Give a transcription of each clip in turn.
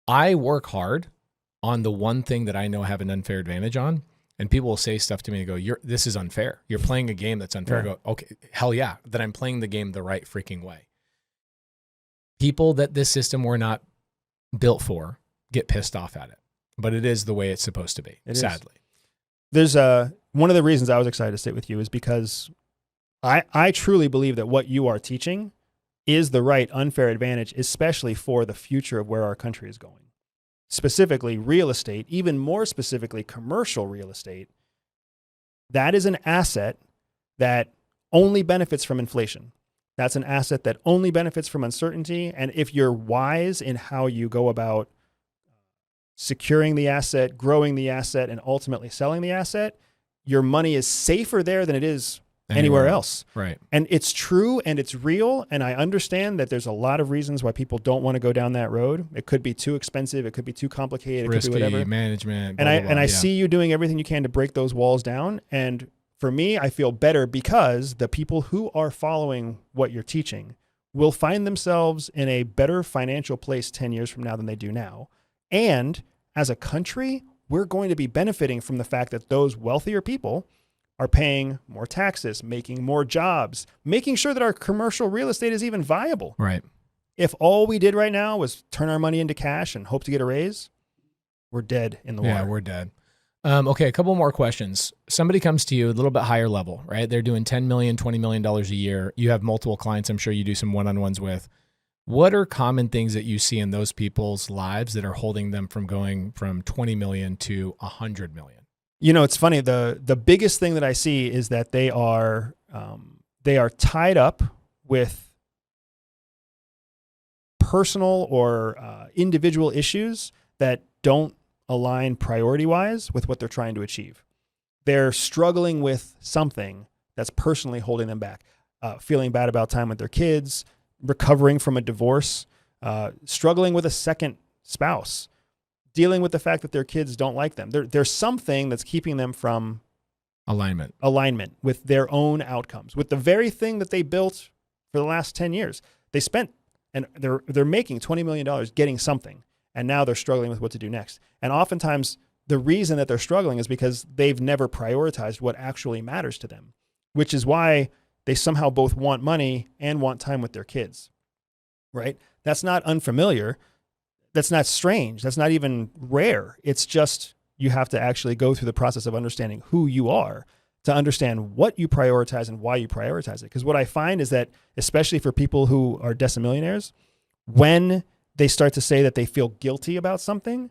I work hard on the one thing that I know I have an unfair advantage on. And people will say stuff to me and go, this is unfair. You're playing a game that's unfair. Yeah. I go, okay, hell yeah, that I'm playing the game the right freaking way. People that this system were not built for get pissed off at it. But it is the way it's supposed to be, sadly. There's one of the reasons I was excited to sit with you is because I truly believe that what you are teaching is the right unfair advantage, especially for the future of where our country is going. Specifically real estate, even more specifically commercial real estate. That is an asset that only benefits from inflation. That's an asset that only benefits from uncertainty. And if you're wise in how you go about securing the asset, growing the asset, and ultimately selling the asset, your money is safer there than it is anywhere else. Right. And it's true and it's real. And I understand that there's a lot of reasons why people don't want to go down that road. It could be too expensive. It could be too complicated. Risky, it could be whatever. Management. Blah, and I see you doing everything you can to break those walls down. And for me, I feel better because the people who are following what you're teaching will find themselves in a better financial place 10 years from now than they do now. And as a country, we're going to be benefiting from the fact that those wealthier people are paying more taxes, making more jobs, making sure that our commercial real estate is even viable. Right. If all we did right now was turn our money into cash and hope to get a raise, we're dead in the water. Yeah, we're dead. Okay, a couple more questions. Somebody comes to you a little bit higher level, right? They're doing $10 million, $20 million a year. You have multiple clients I'm sure you do some one-on-ones with. What are common things that you see in those people's lives that are holding them from going from 20 million to 100 million? You know, it's funny. The biggest thing that I see is that they are tied up with personal or individual issues that don't align priority-wise with what they're trying to achieve. They're struggling with something that's personally holding them back, feeling bad about time with their kids, recovering from a divorce, struggling with a second spouse, dealing with the fact that their kids don't like them. There's something that's keeping them from alignment with their own outcomes, with the very thing that they built for the last 10 years. They spent, and they're making $20 million getting something, and now they're struggling with what to do next. And oftentimes the reason that they're struggling is because they've never prioritized what actually matters to them, which is why they somehow both want money and want time with their kids, right? That's not unfamiliar. That's not strange. That's not even rare. It's just you have to actually go through the process of understanding who you are to understand what you prioritize and why you prioritize it. Because what I find is that, especially for people who are decimillionaires, when they start to say that they feel guilty about something,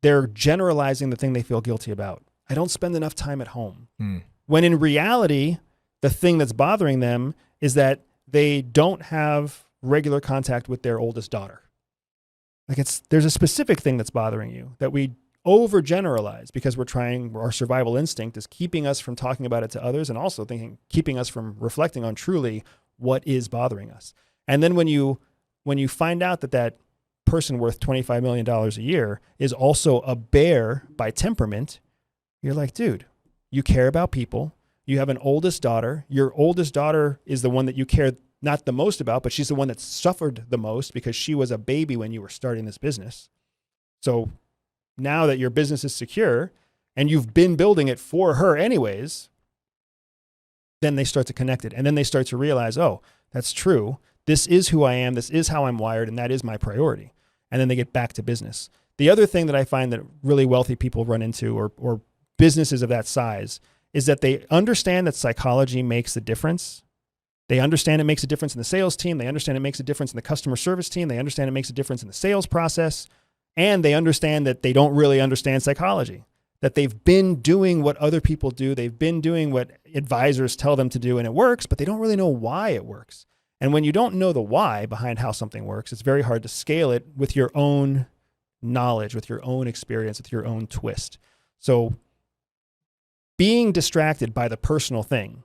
they're generalizing the thing they feel guilty about. I don't spend enough time at home. When in reality, the thing that's bothering them is that they don't have regular contact with their oldest daughter. Like there's a specific thing that's bothering you that we overgeneralize because our survival instinct is keeping us from talking about it to others, and also keeping us from reflecting on truly what is bothering us. And then when you find out that person worth $25 million a year is also a bear by temperament, you're like, dude, you care about people. You have an oldest daughter. Your oldest daughter is the one that you care not the most about, but she's the one that suffered the most because she was a baby when you were starting this business. So now that your business is secure and you've been building it for her anyways, then they start to connect it. And then they start to realize, oh, that's true. This is who I am. This is how I'm wired. And that is my priority. And then they get back to business. The other thing that I find that really wealthy people run into, or businesses of that size, is that they understand that psychology makes a difference. They understand it makes a difference in the sales team. They understand it makes a difference in the customer service team. They understand it makes a difference in the sales process. And they understand that they don't really understand psychology, that they've been doing what other people do. They've been doing what advisors tell them to do, and it works, but they don't really know why it works. And when you don't know the why behind how something works, it's very hard to scale it with your own knowledge, with your own experience, with your own twist. So being distracted by the personal thing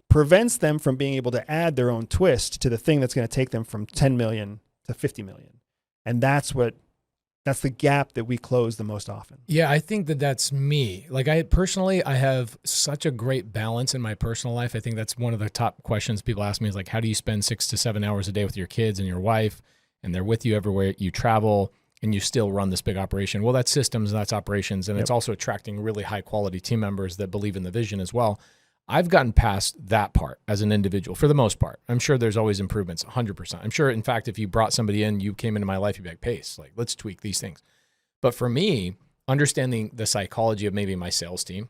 prevents them from being able to add their own twist to the thing that's going to take them from 10 million to 50 million. And that's the gap that we close the most often. Yeah, I think that's me. Like I have such a great balance in my personal life. I think that's one of the top questions people ask me is like, how do you spend 6 to 7 hours a day with your kids and your wife? And they're with you everywhere you travel. and you still run this big operation. Well, that's systems, that's operations, and it's also attracting really high quality team members that believe in the vision as well. I've gotten past that part as an individual for the most part. I'm sure there's always improvements, 100%. I'm sure, in fact, if you brought somebody in, you came into my life, you'd be like, Pace, like, let's tweak these things. But for me, understanding the psychology of maybe my sales team,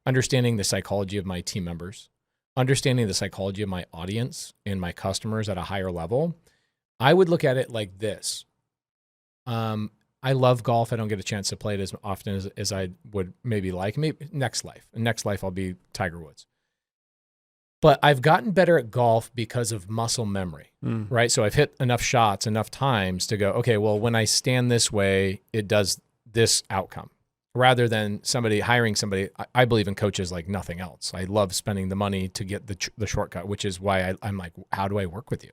understanding the psychology of my team members, understanding the psychology of my audience and my customers at a higher level, I would look at it like this. I love golf. I don't get a chance to play it as often as I would maybe like. Maybe next life, I'll be Tiger Woods. But I've gotten better at golf because of muscle memory, right? So I've hit enough shots enough times to go, okay, well, when I stand this way, it does this outcome. Rather than hiring somebody, I believe in coaches like nothing else. I love spending the money to get the shortcut, which is why I'm like, how do I work with you?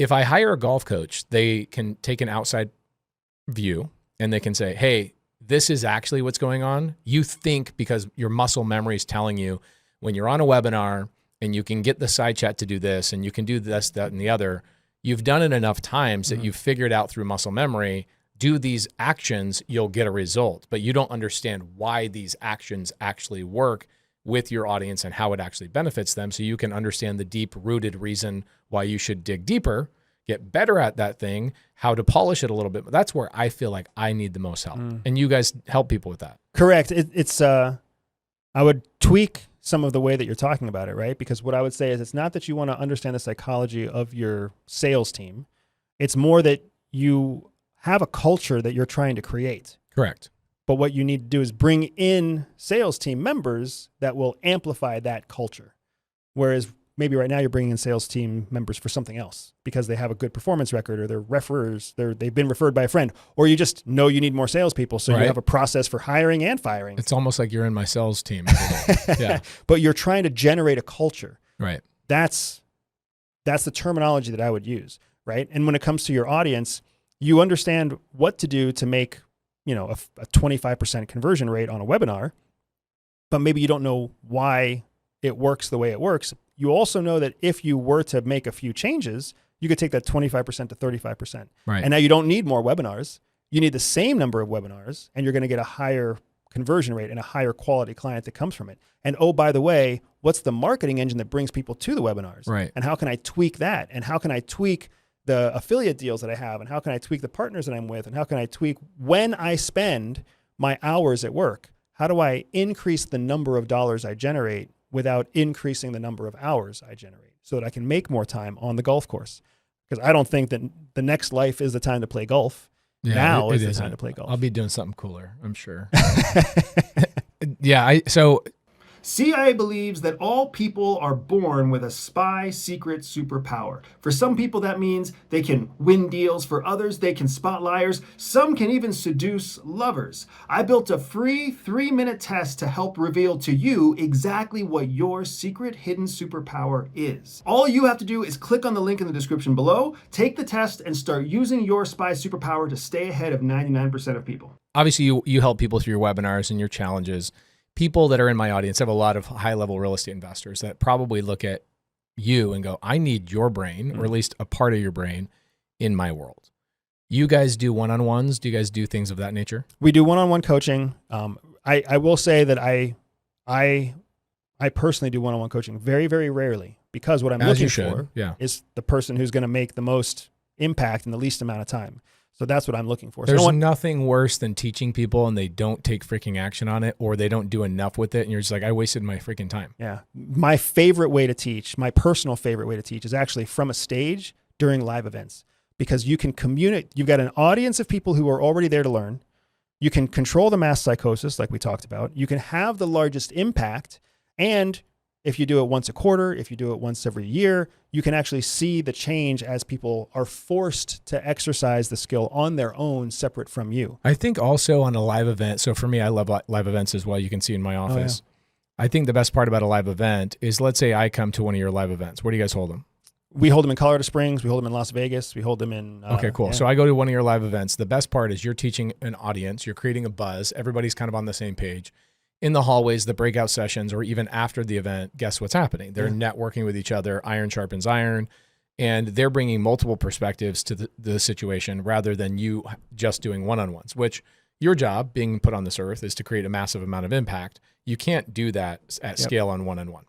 If I hire a golf coach, they can take an outside view and they can say, hey, this is actually what's going on. You think because your muscle memory is telling you when you're on a webinar and you can get the side chat to do this and you can do this, that, and the other, you've done it enough times that you've figured out through muscle memory, do these actions, you'll get a result. But you don't understand why these actions actually work with your audience and how it actually benefits them. So you can understand the deep-rooted reason why you should dig deeper, get better at that thing, how to polish it a little bit. But that's where I feel like I need the most help. And you guys help people with that. Correct. I would tweak some of the way that you're talking about it, right? Because what I would say is it's not that you want to understand the psychology of your sales team. It's more that you have a culture that you're trying to create. Correct. But what you need to do is bring in sales team members that will amplify that culture. Whereas maybe right now you're bringing in sales team members for something else because they have a good performance record or they're referrers, they've been referred by a friend, or you just know you need more salespeople. So you have a process for hiring and firing. It's almost like you're in my sales team. Yeah. But you're trying to generate a culture. Right. That's the terminology that I would use. Right. And when it comes to your audience, you understand what to do to make, a 25% conversion rate on a webinar, but maybe you don't know why it works the way it works. You also know that if you were to make a few changes, you could take that 25% to 35%. Right. And now you don't need more webinars. You need the same number of webinars, and you're going to get a higher conversion rate and a higher quality client that comes from it. And oh, by the way, what's the marketing engine that brings people to the webinars? Right. And how can I tweak that? And how can I tweak the affiliate deals that I have? And how can I tweak the partners that I'm with? And how can I tweak when I spend my hours at work? How do I increase the number of dollars I generate without increasing the number of hours I generate so that I can make more time on the golf course? Because I don't think that the next life is the time to play golf. Yeah, now is the isn't. time to play golf. I'll be doing something cooler, I'm sure. CIA believes that all people are born with a spy secret superpower. For some people, that means they can win deals. For others, they can spot liars. Some can even seduce lovers. I built a free 3-minute test to help reveal to you exactly what your secret hidden superpower is. All you have to do is click on the link in the description below, take the test, and start using your spy superpower to stay ahead of 99% of people. Obviously, you help people through your webinars and your challenges. People that are in my audience have a lot of high-level real estate investors that probably look at you and go, I need your brain, or at least a part of your brain, in my world. You guys do one-on-ones? Do you guys do things of that nature? We do one-on-one coaching. I will say that I personally do one-on-one coaching very, very rarely, because what I'm looking for is the person who's going to make the most impact in the least amount of time. So that's what I'm looking for. There's nothing worse than teaching people and they don't take freaking action on it, or they don't do enough with it. And you're just like, I wasted my freaking time. Yeah. My favorite way to teach, my personal favorite way to teach, is actually from a stage during live events, because you can communicate. You've got an audience of people who are already there to learn. You can control the mass psychosis like we talked about. You can have the largest impact. And if you do it once a quarter, if you do it once every year, you can actually see the change as people are forced to exercise the skill on their own, separate from you. I think also on a live event, so for me, I love live events as well. You can see in my office. I think the best part about a live event is, let's say I come to one of your live events. Where do you guys hold them? We hold them in Colorado Springs. We hold them in Las Vegas. We hold them in... okay, cool. Yeah. So I go to one of your live events. The best part is you're teaching an audience. You're creating a buzz. Everybody's kind of on the same page. In the hallways, the breakout sessions, or even after the event, guess what's happening? They're networking with each other. Iron sharpens iron. and they're bringing multiple perspectives to the situation rather than you just doing one-on-ones, which your job being put on this earth is to create a massive amount of impact. You can't do that at scale on one-on-one.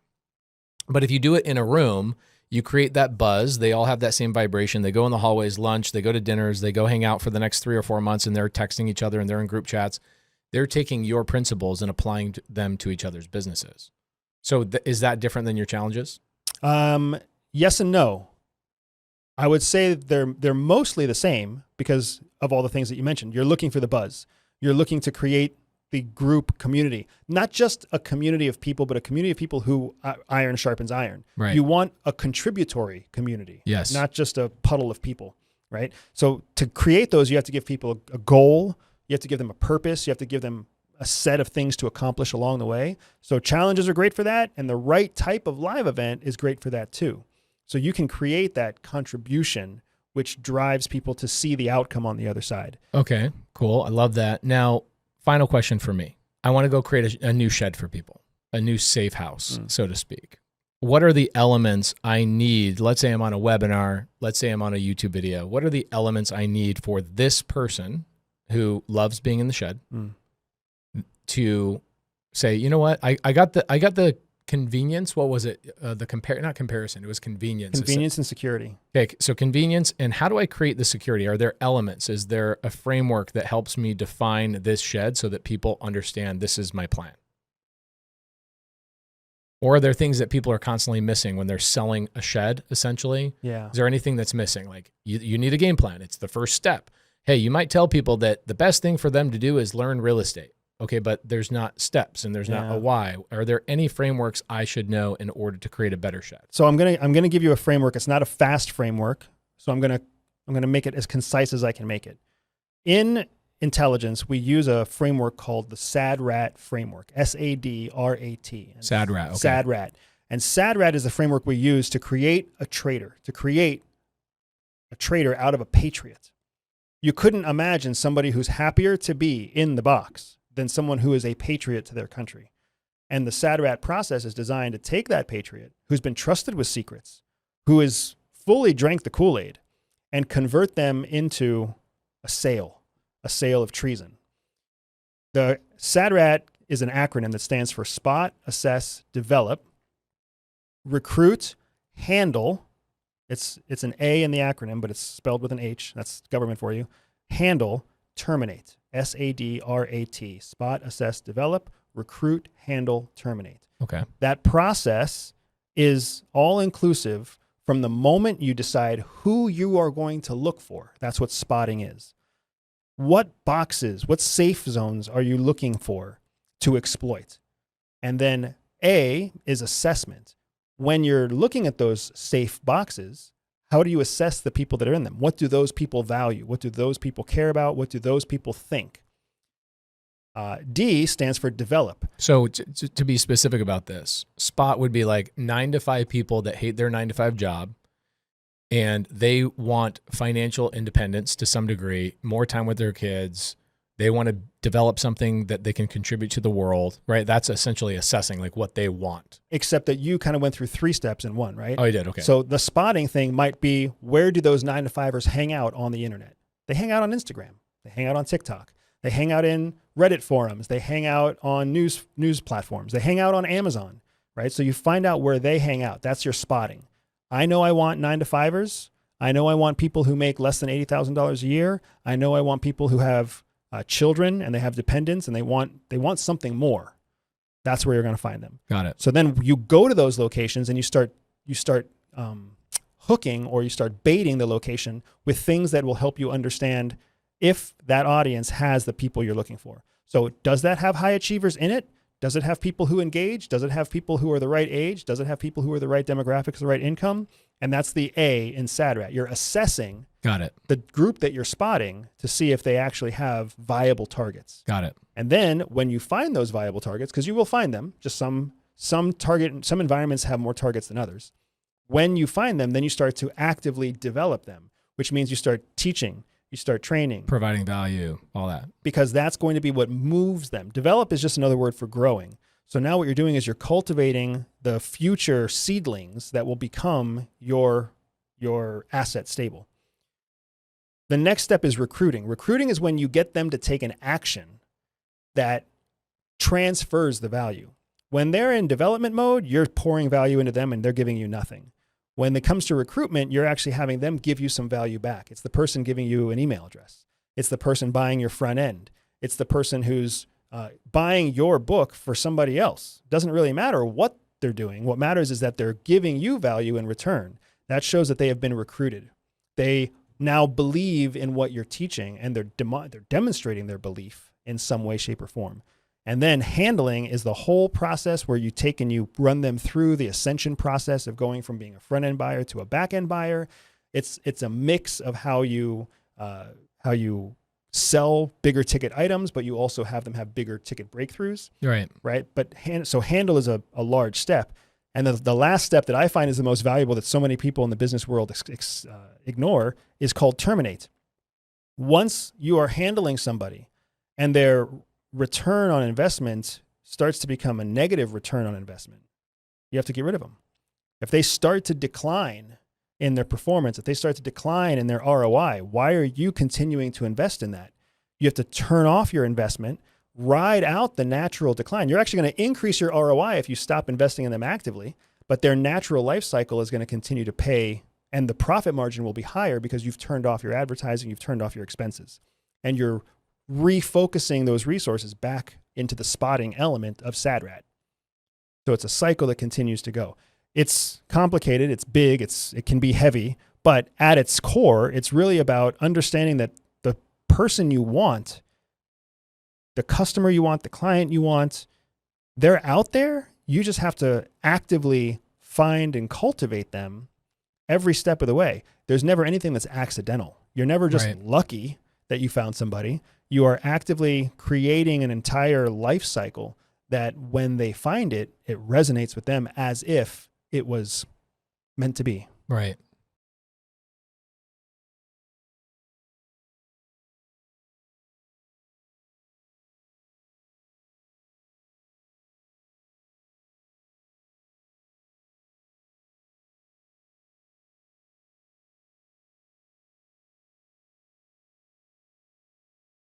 But if you do it in a room, you create that buzz. They all have that same vibration. They go in the hallways, lunch, they go to dinners, they go hang out for the next 3 or 4 months, and they're texting each other and they're in group chats. They're taking your principles and applying them to each other's businesses. So is that different than your challenges? Yes and no. I would say they're mostly the same because of all the things that you mentioned. You're looking for the buzz. You're looking to create the group community, not just a community of people, but a community of people who iron sharpens iron. Right. You want a contributory community, yes, not just a puddle of people, right? So to create those, you have to give people a goal. You have to give them a purpose. You have to give them a set of things to accomplish along the way. So challenges are great for that. And the right type of live event is great for that too. So you can create that contribution, which drives people to see the outcome on the other side. Okay, cool. I love that. Now, final question for me. I want to go create a new shed for people, a new safe house, so to speak. What are the elements I need? Let's say I'm on a webinar. Let's say I'm on a YouTube video. What are the elements I need for this person who loves being in the shed to say, you know what? I got the convenience. What was it? Not comparison. It was convenience. Convenience and security. Okay. So convenience. And how do I create the security? Are there elements? Is there a framework that helps me define this shed so that people understand this is my plan? Or are there things that people are constantly missing when they're selling a shed, essentially? Yeah. Is there anything that's missing? Like you need a game plan. It's the first step. Hey, you might tell people that the best thing for them to do is learn real estate. Okay, but there's not steps and there's not a why. Are there any frameworks I should know in order to create a better shed? So I'm gonna give you a framework. It's not a fast framework. So I'm gonna make it as concise as I can make it. In intelligence, we use a framework called the SADRAT framework. SADRAT. SADRAT. Okay. SADRAT. And SADRAT is the framework we use to create a trader out of a patriot. You couldn't imagine somebody who's happier to be in the box than someone who is a patriot to their country. And the SADRAT process is designed to take that patriot who's been trusted with secrets, who has fully drank the Kool-Aid, and convert them into a sale of treason. The SADRAT is an acronym that stands for Spot, Assess, Develop, Recruit, Handle. It's an A in the acronym, but it's spelled with an H. That's government for you. Handle, Terminate. SADRAT. Spot, Assess, Develop, Recruit, Handle, Terminate. Okay. That process is all inclusive from the moment you decide who you are going to look for. That's what spotting is. What boxes, what safe zones are you looking for to exploit? And then A is assessment. When you're looking at those safe boxes, how do you assess the people that are in them? What do those people value? What do those people care about? What do those people think? D stands for develop. So to be specific about this, spot would be like 9 to 5 people that hate their 9 to 5 job and they want financial independence to some degree, more time with their kids. They want to develop something that they can contribute to the world, right? That's essentially assessing like what they want. Except that you kind of went through 3 steps in one, right? Oh, you did? Okay. So the spotting thing might be, where do those 9 to 5ers hang out on the internet? They hang out on Instagram. They hang out on TikTok. They hang out in Reddit forums. They hang out on news platforms. They hang out on Amazon, right? So you find out where they hang out. That's your spotting. I know I want 9 to 5ers. I know I want people who make less than $80,000 a year. I know I want people who have children and they have dependents and they want something more. That's where you're going to find them. Got it. So then you go to those locations and you start hooking, or you start baiting the location with things that will help you understand if that audience has the people you're looking for. So does that have high achievers in it? Does it have people who engage? Does it have people who are the right age? Does it have people who are the right demographics, the right income? And that's the A in SADRAT. You're assessing Got it. the group that you're spotting to see if they actually have viable targets. Got it. And then when you find those viable targets, because you will find them, just some environments have more targets than others. When you find them, then you start to actively develop them, which means you start teaching, you start training. Providing value, all that. Because that's going to be what moves them. Develop is just another word for growing. So now what you're doing is you're cultivating the future seedlings that will become your your asset stable. The next step is recruiting. Recruiting is when you get them to take an action that transfers the value. When they're in development mode, you're pouring value into them and they're giving you nothing. When it comes to recruitment, you're actually having them give you some value back. It's the person giving you an email address. It's the person buying your front end. It's the person who's buying your book for somebody else. Doesn't really matter what they're doing. What matters is that they're giving you value in return. That shows that they have been recruited. They now believe in what you're teaching, and they're demonstrating their belief in some way, shape, or form. And then handling is the whole process where you take and you run them through the ascension process of going from being a front-end buyer to a back-end buyer. It's a mix of how you sell bigger ticket items, but you also have them have bigger ticket breakthroughs. Right. But handle is a large step. And the last step that I find is the most valuable that so many people in the business world ignore is called terminate. Once you are handling somebody and their return on investment starts to become a negative return on investment, you have to get rid of them. If they start to decline in their performance, if they start to decline in their ROI, why are you continuing to invest in that? You have to turn off your investment, ride out the natural decline. You're actually going to increase your ROI if you stop investing in them actively, but their natural life cycle is going to continue to pay, and the profit margin will be higher because you've turned off your advertising, you've turned off your expenses, and you're refocusing those resources back into the spotting element of SADRAT. So it's a cycle that continues to go. It's complicated, it's big, it can be heavy, but at its core, it's really about understanding that the person you want, the customer you want, the client you want, they're out there. You just have to actively find and cultivate them every step of the way. There's never anything that's accidental. You're never just lucky that you found somebody. You are actively creating an entire life cycle that when they find it, it resonates with them as if it was meant to be. Right.